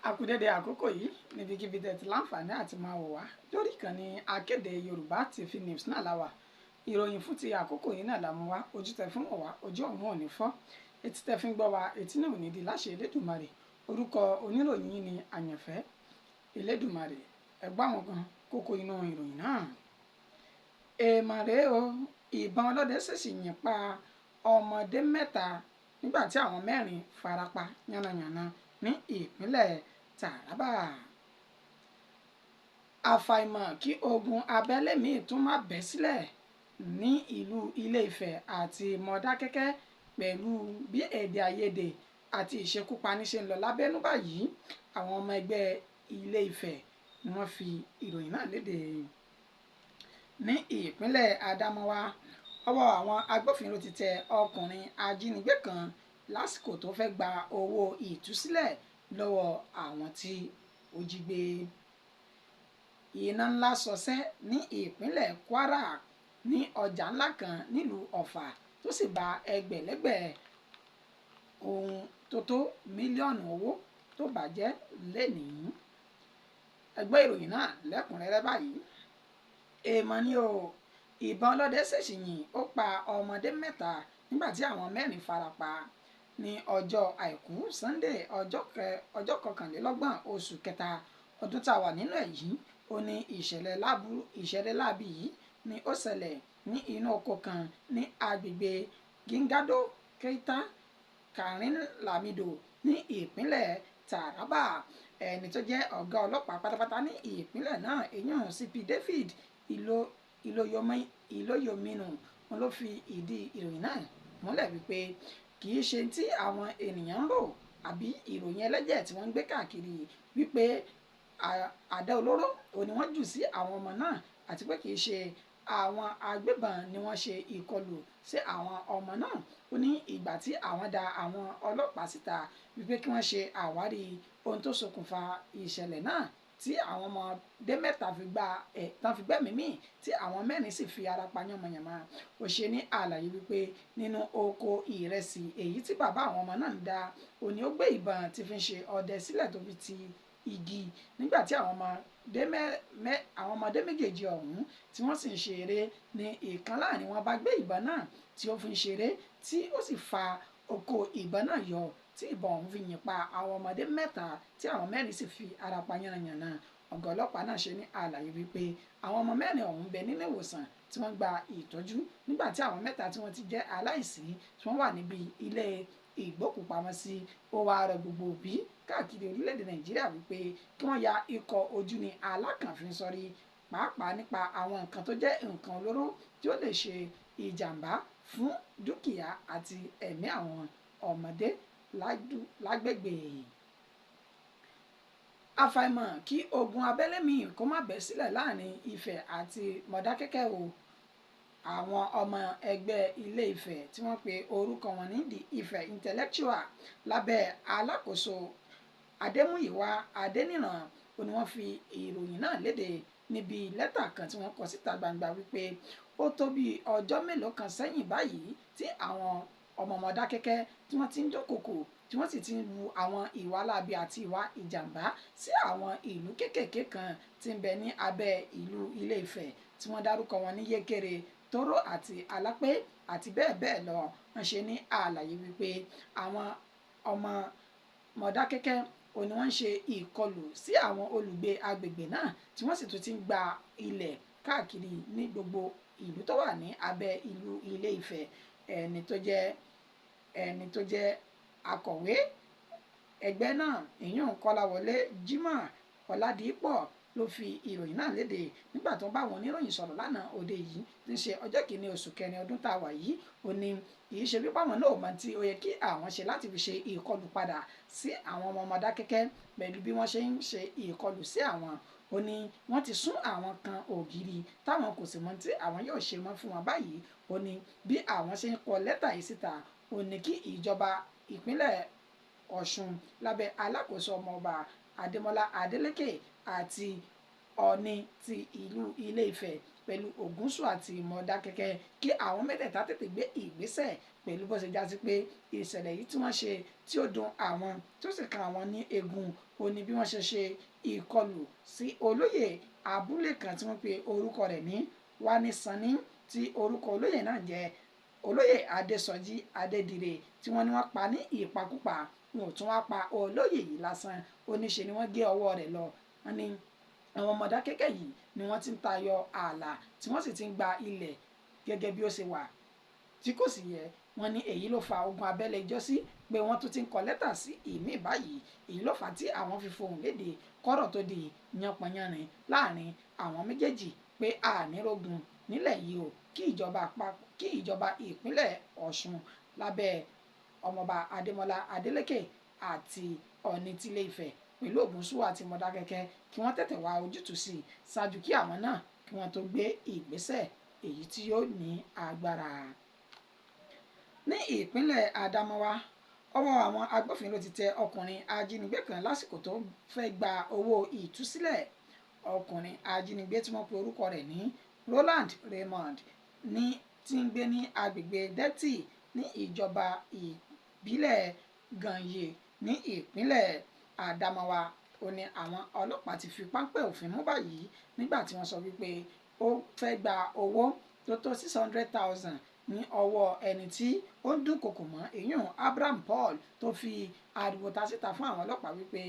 Àkúdédé àkókò yìí níbikíbi tẹ́ ti láǹfààní àti máa wò wá lórí ìkànnì akéde Yorùbá TV News náà láwà. Ìròyìn fún ti àkókò yìí náà la mú wá, ojú tẹ́ fi ń wò wá ojú ọ̀hún ò ní fọ́, etí tẹ́ fi ń gbọ́ wá etí náà ò ní di láṣẹ Elédùmarè. Orúkọ oníròyìn yìí ni Àyànfẹ́ Elédùmarè. Ẹ gbọ́ àwọn kan kókó inú ìròyìn náà. Èèmọ̀ rèé o, ìbọn ọlọ́dẹ ṣèṣì yìn pa ọmọdé mẹ́ta nígbà tí àwọn mẹ́rin farapa yánnayànna ní ìpínlẹ̀ Taraba. Àfàìmọ̀ kí ogun abẹ́lé míì tún má bẹ́ sílẹ̀ ní ìlú Ilé-Ifẹ̀ àti Modákẹ pẹ̀lú bí èdè àìyedè àti ìṣekúpani ṣe ń lọ lábẹ́nú báyìí. Àwọn ọmọ ẹgbẹ́ Ilé-Ifẹ̀ ni wọ́n fi ìròyìn náà léde. Ní ìpínlẹ̀ Adamawa, ọwọ́ àwọn agbófinró ti tẹ ọkùnrin ajínigbé kan lásìkò tó fẹ́ gba owó ìtúsílẹ̀ lọ́wọ́ àwọn tí ó jí gbé. Iná ńlá ṣọṣẹ́ ní ìpínlẹ̀ Kwara ní ọjà ńlá kan nílùú Ọ̀fà tó sì ba ẹgbẹ̀lẹ́gbẹ̀ ohun tó tó mílíọ̀nù owó tó bàjẹ́ lénìí. Ẹgbẹ́ ìròyìn náà lẹ́kùnrẹ́rẹ́ báyìí. Èèmọ̀ ni o, ìbọn ọlọ́dẹ ṣèṣì yìn ó pa ọmọdé mẹ́ta nígbà tí àwọn mẹ́rin farapa ní ọjọ́ àìkú Sunday ọjọ́ kọkànlélọ́gbọ̀n oṣù kẹta ọdún tá a wà nínú ẹ̀ yìí. Ó ní ìṣẹ̀lẹ̀ láabi yìí ni ó ṣẹlẹ̀ ní inú oko kan ní agbègbè Gingado Keita Karin Lamido ní ìpínlẹ̀ Taraba. Ẹni tó jẹ́ ọ̀gá ọlọ́pàá pátápátá ní ìpínlẹ̀ náà, èèyàn CP David Iloyominu, wọn ló fi ìdí ìròyìn náà múlẹ̀ wípé kì í ṣe tí àwọn ènìyàn ń rò àbí ìròyìn ẹlẹ́jẹ̀ tí wọ́n ń gbé káàkiri wípé àdá olóró òní wọ́n jù sí àwọn ọmọ náà àti pé kì í ṣe àwọn agbébọn ni wọ́n ṣe ìkọlù sí àwọn ọmọ náà. Ó ní ìgbà tí àwọn da àwọn ọlọ́pàá síta wípé kí wọ́n ṣe àwárí ohun tó ṣokùnfà ìṣẹ̀lẹ̀ náà tí àwọn ọmọdé mẹ́ta fi gbẹ́mìí mì tí àwọn mẹ́rin sì fi ara pa yánmọyànmọ. Ó ṣe ní àlàyé wípé nínú oko ìrẹsì èyí tí bàbá àwọn ọmọ náà ń dá, òní ó gbé ìbọn tí fi ń ṣe ọdẹ sílẹ̀ tó fi ti igi nígbà tí àwọn ọmọdé méjèèjì ọ̀hún tí wọ́n sì ń ṣeré ní ìkan láàrin wọn bá gbé ìbọn náà tí ó fi ń ṣeré tí ó sì fa oko ìbọn náà yọ tí ìbọn ọ̀hún fi yìn pa àwọn ọmọdé mẹ́ta tí àwọn mẹ́rin sì fi ara pa yánnayànna. Ọ̀gá ọlọ́pàá náà ṣe ní àlàyé wípé àwọn ọmọ mẹ́rin ọ̀hún bẹ nínú ìwòsàn tí wọ́n gba ìtọ́jú nígbà tí àwọn mẹ́ta tí wọ́n ti jẹ́ aláìsí tí wọ́n wà níbi ilé ìgbókùpamọ́sí. Ó wá rọ gbogbo òbí káàkiri orílẹ̀-èdè Nàìjíríà wípé kí wọ́n ya ikọ̀ ojú ni alákànfin sọ́rí pàápàá nípa àwọn nǹkan tó jẹ́ nǹkan olóró tí ó lè ṣe ìjàmbá fún dúkìá àti ẹ̀mí àwọn ọmọdé lágbègbè. Àfàìmọ̀ kí ogun abẹ́lé míì kó má bẹ́ sílẹ̀ láàrin Ifẹ̀ àti Modákẹ o. Àwọn ọmọ ẹgbẹ́ Ilé-Ifẹ̀ tí wọ́n pe orúkọ wọn ní the Ifẹ̀ Intellectual lábẹ́ alákòóso Adémúyìwá Adéníran ni wọ́n fi ìròyìn náà léde níbi lẹ́tà kan tí wọ́n kọ síta gbangba wípé ó tó bí ọjọ́ mélòó kan sẹ́yìn báyìí tí àwọn ọmọ Modákẹ tí wọ́n ti ń dúnkòokò tí wọ́n sì ti ń wu àwọn ìwà láabi àti ìwà ìjàmbá sí àwọn ìlú kéékèèké kan tí ń bẹ ní abẹ́ ìlú Ilé-Ifẹ̀ tí wọ́n dárúkọ wọn ní Yékéré, Tóró àti Alápé àti bẹ́ẹ̀ bẹ́ẹ̀ lọ. Wọ́n ṣe ní àlàyé wípé àwọn ọmọ Modákẹ òní wọ́n ń ṣe ìkọlù sí àwọn olùgbé agbègbè náà tí wọ́n sì tún ti ń gba ilẹ̀ káàkiri ní gbogbo ìlú tó wà ní abẹ́ ìlú Ilé-Ifẹ̀. ẹni tó jẹ́ akọ̀wé ẹgbẹ́ náà, èèyàn Kọ́láwọlé Jimoh Ọládìpọ̀, ló fi ìròyìn náà léde nígbà tó ń bá àwọn oníròyìn sọ̀rọ̀ lánàá òde yìí tí ń ṣe ọjọ́ kìíní oṣù kẹrin ọdún tá a wà yìí. Ó ní kì í ṣe wípé àwọn náà mọ tí ó yẹ kí àwọn ṣe láti fi ṣe ìkọlù padà sí àwọn ọmọ Modákẹ pẹ̀lú bí wọ́n ṣe ń ṣe ìkọlù sí àwọn. Ó ní wọ́n ti sún àwọn kan ògiri táwọn kò sì mọ tí àwọn yóò ṣe mọ́ fún wọn báyìí. Ó ní bí àwọn ṣe ń kọ lẹ́tà yìí síta, ó ní kí ìjọba ìpínlẹ̀ Ọ̀ṣun lábẹ́ alákòóso ọmọọba Adémọ́lá Adélékè àti Ọọ̀ni ti ìlú Ilé-Ifẹ̀ pẹ̀lú Ògúnsù àti Modákẹ kí àwọn mẹ́tẹ̀ẹ̀ta tètè gbé ìgbésẹ̀ pẹ̀lú bó ṣe já sí pé ìṣẹ̀lẹ̀ yìí tí wọ́n ṣe tí ó dùn àwọn tó sì kan àwọn ní eegun ó ní bí wọ́n ṣe ṣe ìkọlù sí olóyè abúlé kan tí wọ́n pe orúkọ rẹ̀ ní Wánísànní tí orúkọ olóyè náà jẹ́ olóyè Adésọjí Adédire tí wọ́n ní wọ́n pa ní ìpakúpa wọn ò tún wá pa olóyè yìí lásán oníṣe ni wọ́n gé ọwọ́ rẹ̀ lọ wọ́n ní àwọn Modákẹ yìí ni wọ́n ti ń tayọ ààlà tí wọ́n sì ti ń gba ilẹ̀ gẹ́gẹ́ bí ó ṣe wà tí kò sì yẹ wọ́n ní èyí ló fa ogun abẹ́lé ìjọ́sí pé wọ́n tún ti ń kọ lẹ́tà sí ìmíì báyìí èyí ló fà á tí àwọn fi fohùn léde kọ́rọ̀ tó di yanpanyanrin láàrin àwọn méjèèjì pé ànírógun nílẹ̀ yìí o kí ìjọba ìpínlẹ̀ Ọ̀ṣun lábẹ́ ọmọọba Adémọ́lá Adélékè àti Ọọ̀ni tilé Ifẹ̀ pẹ̀lú Ògúnsù àti Modákẹ kí wọ́n tètè wá ojútùú sí i ṣáájú kí àwọn náà kí wọ́n tó gbé ìgbésẹ̀ èyí tí yóò ní agbára. Ní ìpínlẹ̀ Àdámáwá ọwọ́ àwọn agbófinró ti tẹ ọkùnrin ajínigbé kan lásìkò tó fẹ́ gba owó ìtúsílẹ̀ ọkùnrin ajínigbé tí wọ́n pe orúkọ rẹ̀ ní Roland Raymond tí ń gbé ní agbègbè Dẹ́tì ní ìjọba ìbílẹ̀ Gànyè ní ìpínlẹ̀ Àdámáwá ó ní àwọn ọlọ́pàá ti fi páńpẹ́ òfin mú báyìí nígbà tí wọ́n sọ wípé ó fẹ́ gba owó tó 600,000 ní ọwọ́ ẹni tí ó ń dúnkokò mọ́ èèyàn Abraham Paul tó fi ariwo ta síta fún àwọn ọlọ́pàá wípé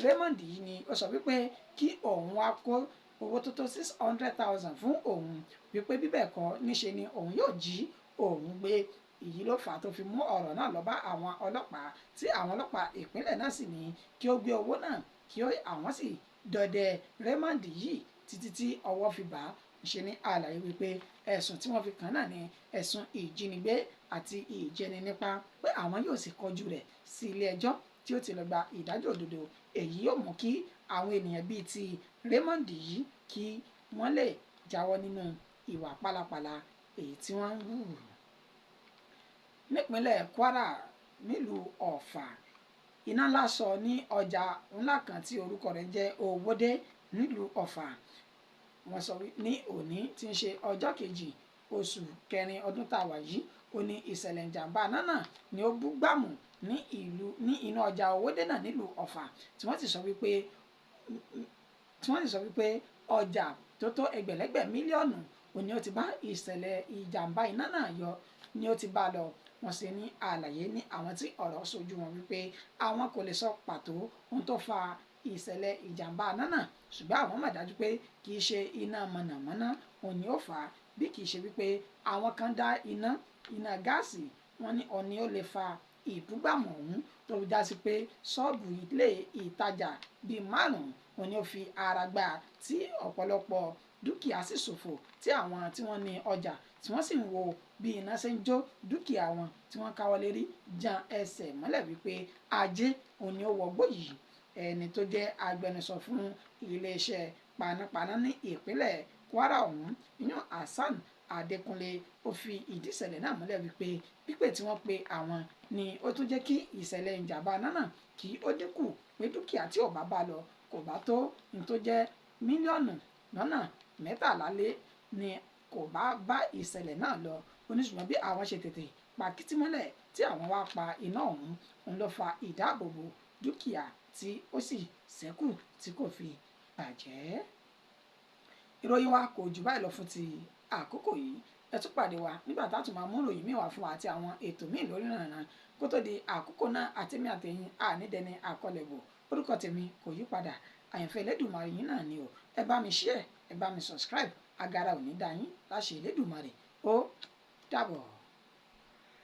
Raymond yìí ni ó sọ wípé kí òun wá kó owó tó 600,000 fún òun wípé bíbẹ̀ kọ́ níṣe ni òun yóò jí òun gbé èyí ló fà á tó fi mú ọ̀rọ̀ náà lọ bá àwọn ọlọ́pàá tí àwọn ọlọ́pàá ìpínlẹ̀ náà sì ní kí ó gbé owó náà kí àwọn sì dọdẹ Raymond yìí títí tí ọwọ́ fi bá ṣe ní àlàyé wípé ẹ̀sùn tí wọ́n fi kàn náà ni ẹ̀sùn ìjínigbé àti ìjẹni nípa pé àwọn yóò sì kọjú rẹ̀ sí ilé ẹjọ́ tí ó ti lọ gba ìdájọ́ òdodo èyí yóò mú kí àwọn ènìyàn bíi ti Raymond yìí kí wọ́n lè jáwọ́ nínú ìwà pálapàla èyí tí wọ́n ń hù. Nípínlẹ̀ Kwara nílùú Ọ̀fà iná ńlá sọ ní ọjà ńlá kan tí orúkọ rẹ̀ jẹ́ Owódé nílùú Ọ̀fà wọ́n sọ ní òní tí ń ṣe ọjọ́ kejì oṣù kẹrin ọdún tá a wà yìí ó ní ìṣẹ̀lẹ̀ ìjàmbá náà ni ó bú gbàmù ní inú ọjà Owódé náà nílùú Ọ̀fà tí wọ́n sì sọ wípé ọjà tó tó ẹgbẹ̀lẹ́gbẹ̀ mílíọ̀nù òní ó ti bá ìṣẹ̀lẹ̀ ìjàmbá iná náà yọ ni ó ti bá lọ wọ́n sì ní àlàyé ní àwọn tí ọ̀rọ̀ sojú wọn wípé àwọn kò lè sọ pàtó ohun tó fa ìṣẹ̀lẹ̀ ìjàmbá náà ṣùgbọ́n àwọn mọ̀ dájú pé kì í ṣe iná mọ̀nàmọ́ná òní ó fà á bí kì í ṣe wípé àwọn kan dá iná gáàsì wọn ní òní ó lè fa ìbúgbàmù ọ̀hún tó fi já sí pé ṣọ́ọ̀bù ilé ìtajà bíi 5 òní ó fi ara gbà tí ọ̀pọ̀lọpọ̀ dúkìá sì ṣòfò tí àwọn tí wọ́n ní ọjà tí wọ́n sì ń wo bí iná ṣe ń jó dúkìá wọn tí wọ́n káwọ́ lérí jan ẹsẹ̀ mọ́lẹ̀ wípé ajé òní ó wọgbó yìí ẹni tó jẹ́ agbẹnusọ fún iléeṣẹ́ panápaná ní ìpínlẹ̀ Kwara ọ̀hún ìyàn Hasan Adékúnlé ó fi ìdí ìṣẹ̀lẹ̀ náà múlẹ̀ wípé pípè tí wọ́n pe àwọn ni ó tún jẹ́ kí ìṣẹ̀lẹ̀ ìjàmbá náà kí ó dínkù pé dúkìá tí ò bá lọ kò bá tó ní tó jẹ́ mílíọ̀nù lọ́nà 13 ni kò bá ìṣẹ̀lẹ̀ náà lọ oníṣùgbọ́n bí àwọn ṣe tètè pa kìtìmọ́lẹ̀ tí àwọn wá pa iná ọ̀hún òun ló fa ìdáàbòbò dúkìá tí ó sì ṣẹ́kù tí kò fi bàjẹ́. Ìròyìn wa kò jù báyìí lọ fún ti àkókò yìí ẹ tún pàdé wa nígbà tá a tún máa mú ìròyìn míì wá fún wa àti àwọn ètò míì lórí ìrànràn kó tó di àkókò náà àtẹ̀mí àtẹ̀yìn ànídẹ́ni àkọlẹ̀bọ̀ orúkọ tèmi kò yí padà àyànfẹ́ Elédùmarè yín náà ni o ẹ bá mi share ẹ bá mi subscribe agara ò ní dá yín láṣẹ Elédùmarè ó dàbọ̀.